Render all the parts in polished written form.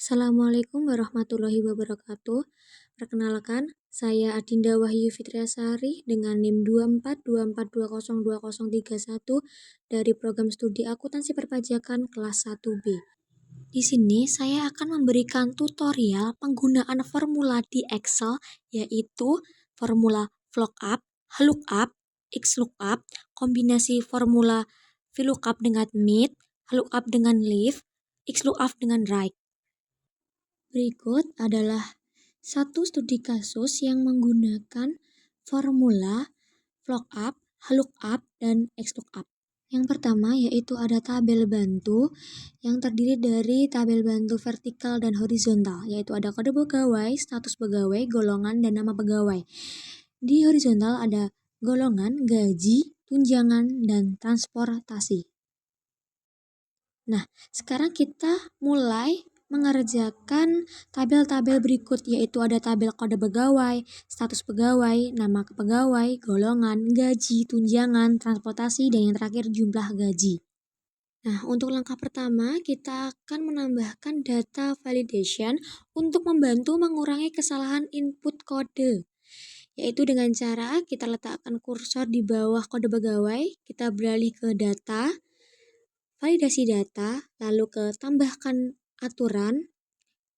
Assalamualaikum warahmatullahi wabarakatuh. Perkenalkan, saya Adinda Wahyu Fitriasari dengan NIM 2424202031 dari program studi akuntansi perpajakan kelas 1B. Di sini saya akan memberikan tutorial penggunaan formula di Excel, yaitu formula VLOOKUP, LOOKUP, XLOOKUP, kombinasi formula VLOOKUP dengan MIT, LOOKUP dengan leave, XLOOKUP dengan right. Berikut adalah satu studi kasus yang menggunakan formula VLOOKUP, LOOKUP, dan XLOOKUP. Yang pertama yaitu ada tabel bantu yang terdiri dari tabel bantu vertikal dan horizontal, yaitu ada kode pegawai, status pegawai, golongan, dan nama pegawai. Di horizontal ada golongan, gaji, tunjangan, dan transportasi. Nah, sekarang kita mulai mengerjakan tabel-tabel berikut, yaitu ada tabel kode pegawai, status pegawai, nama pegawai, golongan, gaji, tunjangan, transportasi, dan yang terakhir jumlah gaji. Nah, untuk langkah pertama kita akan menambahkan data validation untuk membantu mengurangi kesalahan input kode, yaitu dengan cara kita letakkan kursor di bawah kode pegawai, kita beralih ke data, validasi data, lalu ke tambahkan aturan.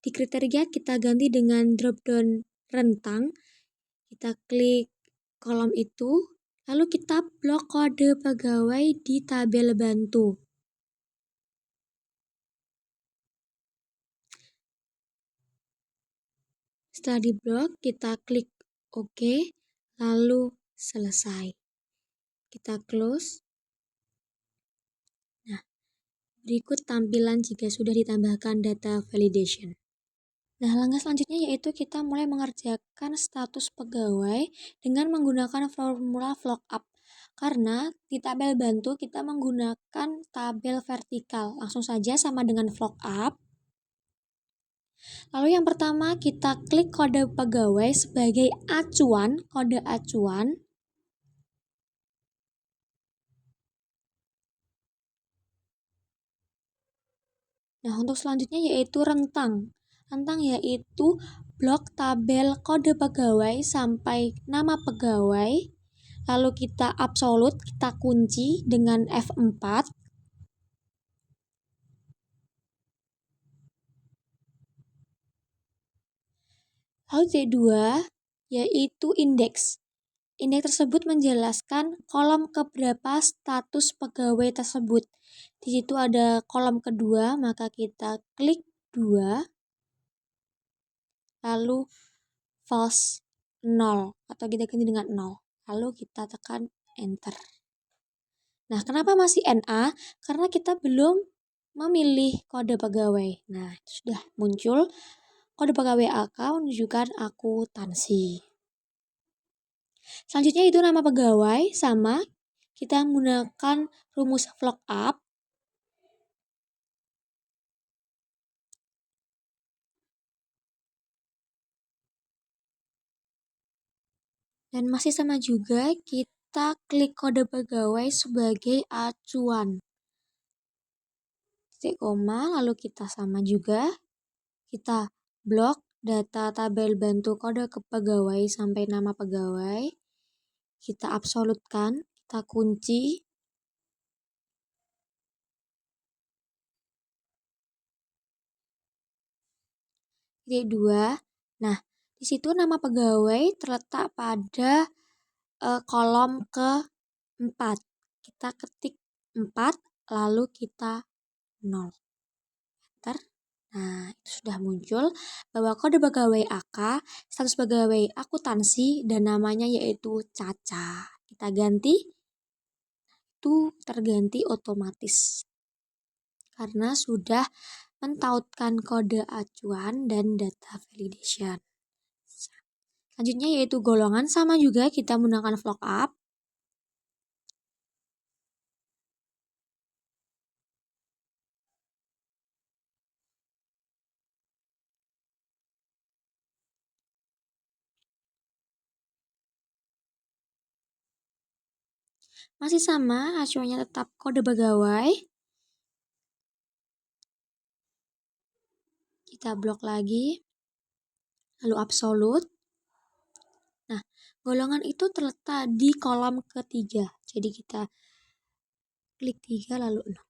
Di kriteria kita ganti dengan drop-down rentang. Kita klik kolom itu, lalu kita blok kode pegawai di tabel bantu. Setelah diblok, kita klik OK, lalu selesai. Kita close. Nah, berikut tampilan jika sudah ditambahkan data validation. Nah, langkah selanjutnya yaitu kita mulai mengerjakan status pegawai dengan menggunakan formula VLOOKUP. Karena di tabel bantu kita menggunakan tabel vertikal. Langsung saja sama dengan VLOOKUP. Lalu yang pertama kita klik kode pegawai sebagai acuan, kode acuan. Nah, untuk selanjutnya yaitu rentang. Rentang yaitu blok tabel kode pegawai sampai nama pegawai. Lalu kita absolut, kita kunci dengan F4. Lalu C2 yaitu indeks. Indeks tersebut menjelaskan kolom keberapa status pegawai tersebut. Di situ ada kolom kedua, maka kita klik 2, lalu false 0, atau kita ganti dengan 0. Lalu kita tekan enter. Nah, kenapa masih NA? Karena kita belum memilih kode pegawai. Nah, sudah muncul kode pegawai AK menunjukkan akuntansi. Selanjutnya itu nama pegawai, sama. Kita menggunakan rumus VLOOKUP. Dan masih sama juga, kita klik kode pegawai sebagai acuan. Titik koma, lalu kita sama juga. Kita blok data tabel bantu kode pegawai sampai nama pegawai. Kita absolutkan, kita kunci. Titik 2. Nah, di situ nama pegawai terletak pada kolom ke-4. Kita ketik 4, lalu kita 0. Enter. Nah, itu sudah muncul bahwa kode pegawai AK, status pegawai akuntansi, dan namanya yaitu Caca. Kita ganti, itu terganti otomatis. Karena sudah mentautkan kode acuan dan data validation. Selanjutnya yaitu golongan, sama juga kita menggunakan VLOOKUP. Masih sama, acuannya tetap kode pegawai. Kita blok lagi, lalu absolut. Nah, golongan itu terletak di kolom ketiga. Jadi kita klik 3 lalu 6.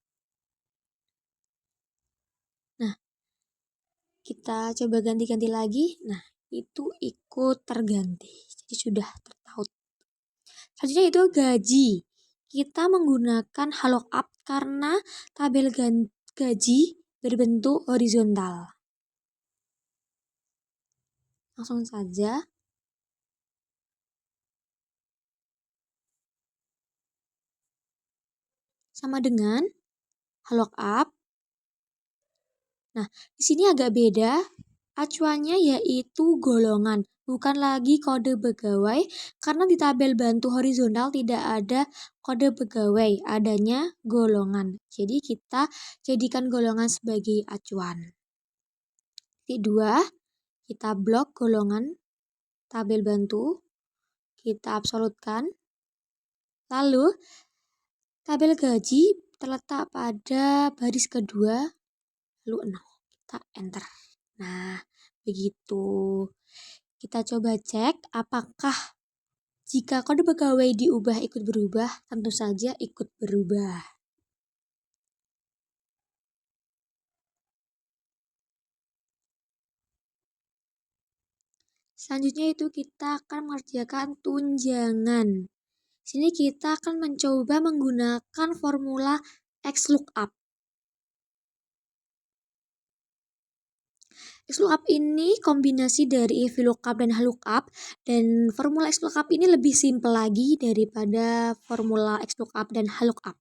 Nah, kita coba ganti-ganti lagi. Nah, itu ikut terganti. Jadi sudah tertaut. Selanjutnya itu gaji. Kita menggunakan lookup karena tabel gaji berbentuk horizontal. Langsung saja. Sama dengan lookup. Nah, di sini agak beda. Acuannya yaitu golongan, bukan lagi kode pegawai, karena di tabel bantu horizontal tidak ada kode pegawai, adanya golongan. Jadi kita jadikan golongan sebagai acuan. Titik 2, kita blok golongan tabel bantu, kita absolutkan. Lalu tabel gaji terletak pada baris kedua, lalu 0. Kita enter. Nah, begitu. Kita coba cek apakah jika kode pegawai diubah ikut berubah. Tentu saja ikut berubah. Selanjutnya itu kita akan mengerjakan tunjangan. Sini kita akan mencoba menggunakan formula XLOOKUP. XLOOKUP ini kombinasi dari VLOOKUP dan HLOOKUP, dan formula XLOOKUP ini lebih simpel lagi daripada formula XLOOKUP dan HLOOKUP.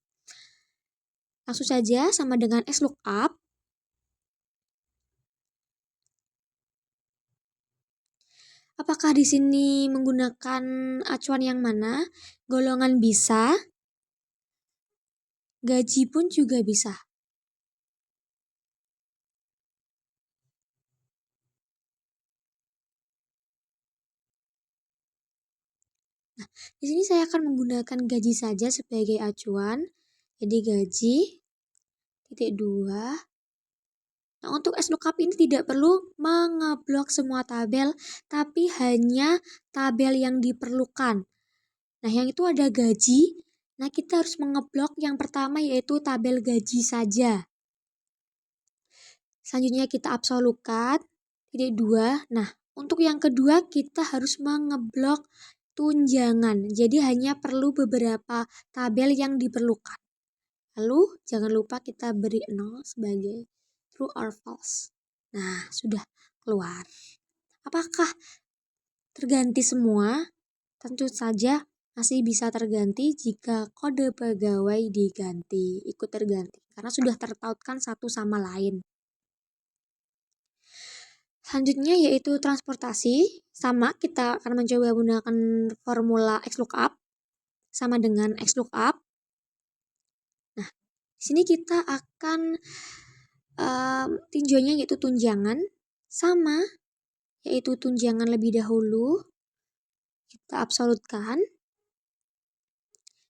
Langsung saja sama dengan XLOOKUP. Apakah di sini menggunakan acuan yang mana? Golongan bisa, gaji pun juga bisa. Nah, di sini saya akan menggunakan gaji saja sebagai acuan. Jadi gaji, titik 2. Nah, untuk XLOOKUP ini tidak perlu mengeblok semua tabel, tapi hanya tabel yang diperlukan. Nah, yang itu ada gaji. Nah, kita harus mengeblok yang pertama yaitu tabel gaji saja. Selanjutnya kita absolutkan, titik 2. Nah, untuk yang kedua kita harus mengeblok tunjangan. Jadi hanya perlu beberapa tabel yang diperlukan. Lalu jangan lupa kita beri 0 sebagai true or false. Nah, sudah keluar. Apakah terganti semua? Tentu saja masih bisa terganti jika kode pegawai diganti, ikut terganti. Karena sudah tertautkan satu sama lain. Selanjutnya yaitu transportasi. Sama, kita akan mencoba menggunakan formula XLOOKUP sama dengan XLOOKUP. Nah, di sini kita akan tinjauannya yaitu tunjangan. Sama, yaitu tunjangan lebih dahulu. Kita absolutkan.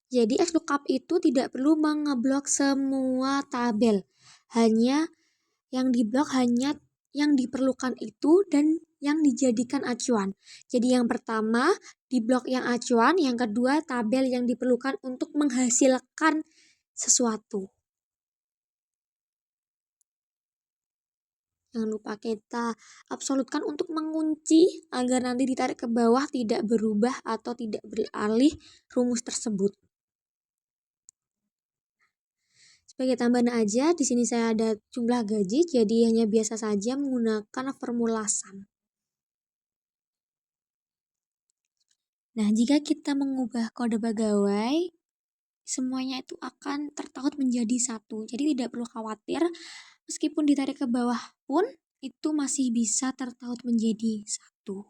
Jadi XLOOKUP itu tidak perlu mengeblok semua tabel. Hanya yang diblok hanya yang diperlukan itu dan yang dijadikan acuan. Jadi yang pertama di blok yang acuan, yang kedua tabel yang diperlukan untuk menghasilkan sesuatu. Jangan lupa kita absolutkan untuk mengunci agar nanti ditarik ke bawah tidak berubah atau tidak beralih rumus tersebut. Sebagai tambahan aja, di sini saya ada jumlah gaji, jadi hanya biasa saja menggunakan formula sum. Nah, jika kita mengubah kode pegawai, semuanya itu akan tertaut menjadi satu. Jadi tidak perlu khawatir, meskipun ditarik ke bawah pun, itu masih bisa tertaut menjadi satu.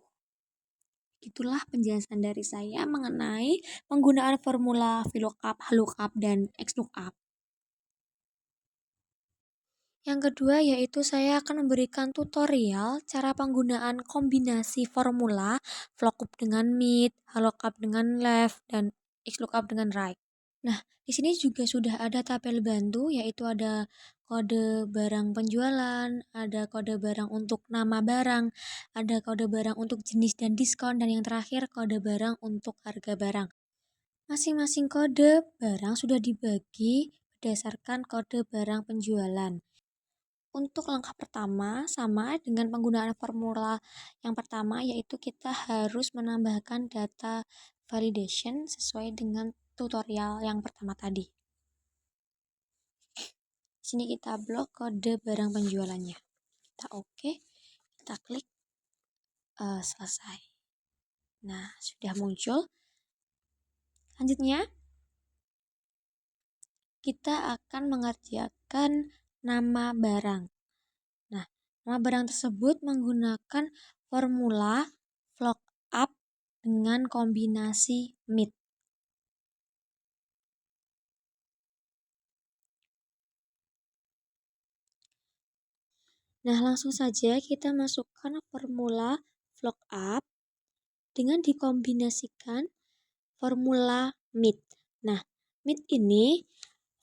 Itulah penjelasan dari saya mengenai penggunaan formula VLOOKUP, HLOOKUP, dan XLOOKUP. Yang kedua yaitu saya akan memberikan tutorial cara penggunaan kombinasi formula VLOOKUP dengan MIT, HLOOKUP dengan left, dan XLOOKUP dengan right. Nah, di sini juga sudah ada tabel bantu, yaitu ada kode barang penjualan, ada kode barang untuk nama barang, ada kode barang untuk jenis dan diskon, dan yang terakhir kode barang untuk harga barang. Masing-masing kode barang sudah dibagi berdasarkan kode barang penjualan. Untuk langkah pertama, sama dengan penggunaan formula yang pertama, yaitu kita harus menambahkan data validation sesuai dengan tutorial yang pertama tadi. Di sini kita blok kode barang penjualannya. Kita oke, kita klik selesai. Nah, sudah muncul. Selanjutnya, kita akan mengerjakan nama barang. Nah, nama barang tersebut menggunakan formula lookup dengan kombinasi MIT. Nah, langsung saja kita masukkan formula lookup dengan dikombinasikan formula MIT. Nah, MIT ini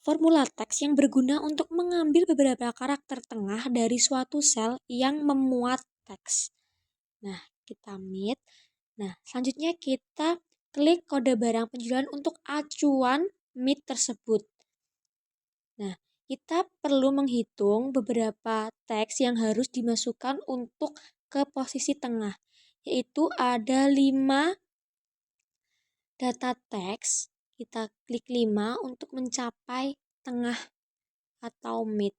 formula teks yang berguna untuk mengambil beberapa karakter tengah dari suatu sel yang memuat teks. Nah, kita MIT. Nah, selanjutnya kita klik kode barang penjualan untuk acuan MIT tersebut. Nah, kita perlu menghitung beberapa teks yang harus dimasukkan untuk ke posisi tengah, yaitu ada 5 data teks. Kita klik 5 untuk mencapai tengah atau mid.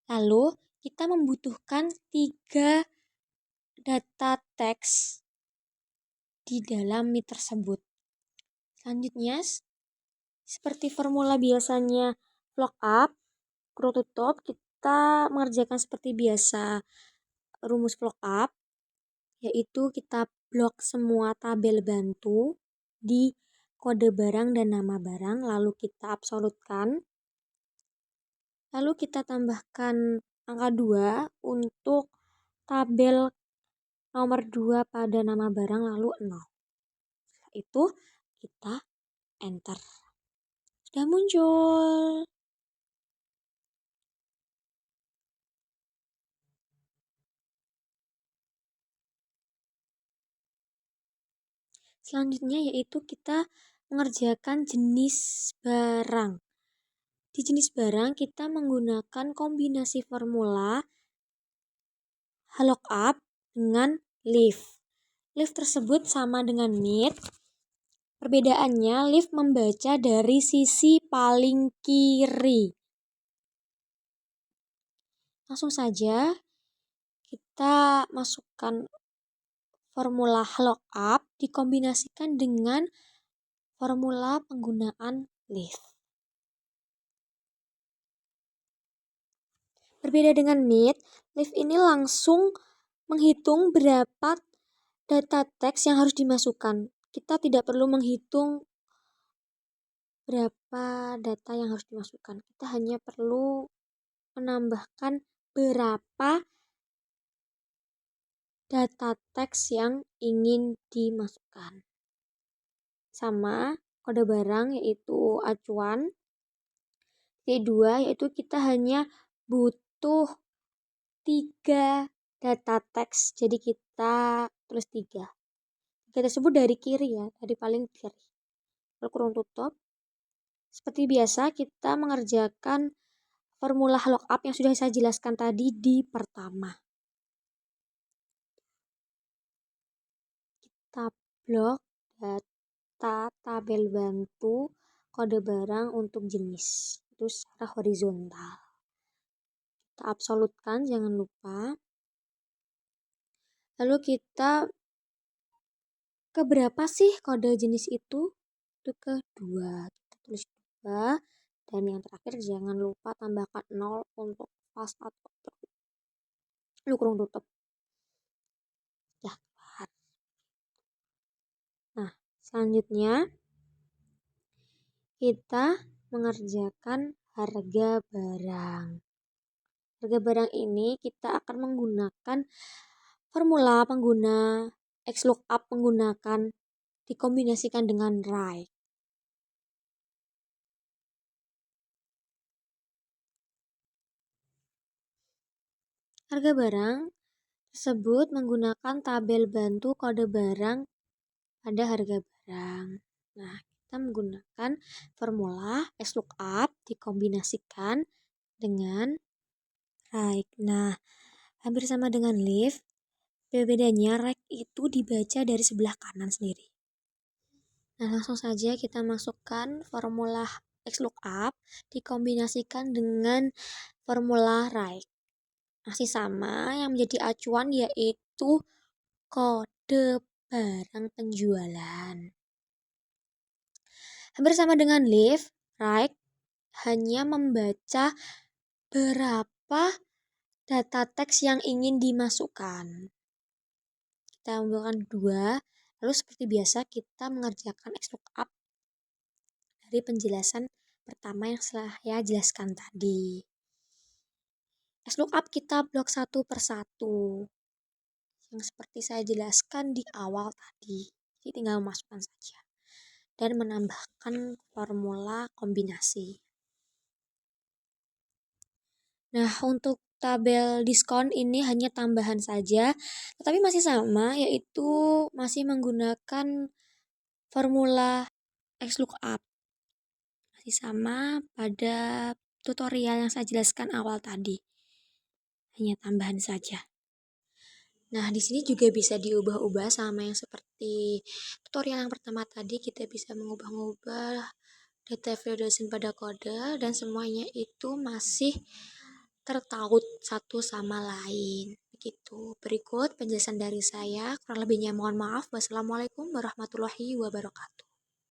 Lalu, kita membutuhkan 3 data teks di dalam mid tersebut. Selanjutnya, seperti formula biasanya lookup, kurung tutup, kita mengerjakan seperti biasa rumus lookup, yaitu kita blok semua tabel bantu di kode barang dan nama barang, lalu kita absolutkan, lalu kita tambahkan angka 2 untuk tabel nomor 2 pada nama barang, lalu 0. Setelah itu kita enter. Sudah muncul. Selanjutnya yaitu kita mengerjakan jenis barang. Di jenis barang kita menggunakan kombinasi formula lookup dengan leaf. Leaf tersebut sama dengan MIT. Perbedaannya, leaf membaca dari sisi paling kiri. Langsung saja kita masukkan formula lookup dikombinasikan dengan formula penggunaan leaf. Berbeda dengan MIT, leaf ini langsung menghitung berapa data teks yang harus dimasukkan. Kita tidak perlu menghitung berapa data yang harus dimasukkan. Kita hanya perlu menambahkan berapa data teks yang ingin dimasukkan. Sama kode barang yaitu acuan. Kedua yaitu kita hanya butuh 3 data teks. Jadi kita tulis 3. 3 tersebut dari kiri ya, dari paling kiri. Lalu kurung tutup. Seperti biasa kita mengerjakan formula lookup yang sudah saya jelaskan tadi di pertama. Kita blok data tabel bantu kode barang untuk jenis. Itu secara horizontal. Kita absolutkan, jangan lupa. Lalu kita keberapa sih kode jenis itu? Itu kedua. Kita tulis 2. Dan yang terakhir jangan lupa tambahkan 0 untuk fast atau true. Lalu kurung tutup. Ya, keluar. Nah, selanjutnya kita mengerjakan harga barang. Harga barang ini kita akan menggunakan formula pengguna XLOOKUP menggunakan dikombinasikan dengan right. Harga barang tersebut menggunakan tabel bantu kode barang pada harga barang. Nah, kita menggunakan formula XLOOKUP dikombinasikan dengan RAID. Nah, hampir sama dengan lift, bedanya RAID itu dibaca dari sebelah kanan sendiri. Nah, langsung saja kita masukkan formula XLOOKUP dikombinasikan dengan formula RAID. Masih sama, yang menjadi acuan yaitu kode barang penjualan. Hampir sama dengan lift, RAID hanya membaca berapa data teks yang ingin dimasukkan. Kita ambilkan 2, lalu seperti biasa kita mengerjakan XLOOKUP dari penjelasan pertama yang saya jelaskan tadi. XLOOKUP kita blok satu per satu, yang seperti saya jelaskan di awal tadi. Jadi tinggal memasukkan saja dan menambahkan formula kombinasi. Nah, untuk tabel diskon ini hanya tambahan saja, tetapi masih sama, yaitu masih menggunakan formula XLOOKUP. Masih sama pada tutorial yang saya jelaskan awal tadi. Hanya tambahan saja. Nah, di sini juga bisa diubah-ubah sama yang seperti tutorial yang pertama tadi. Kita bisa mengubah-ubah data validation pada kode dan semuanya itu masih tertaut satu sama lain. Begitu. Berikut penjelasan dari saya. Kurang lebihnya mohon maaf. Wassalamualaikum warahmatullahi wabarakatuh.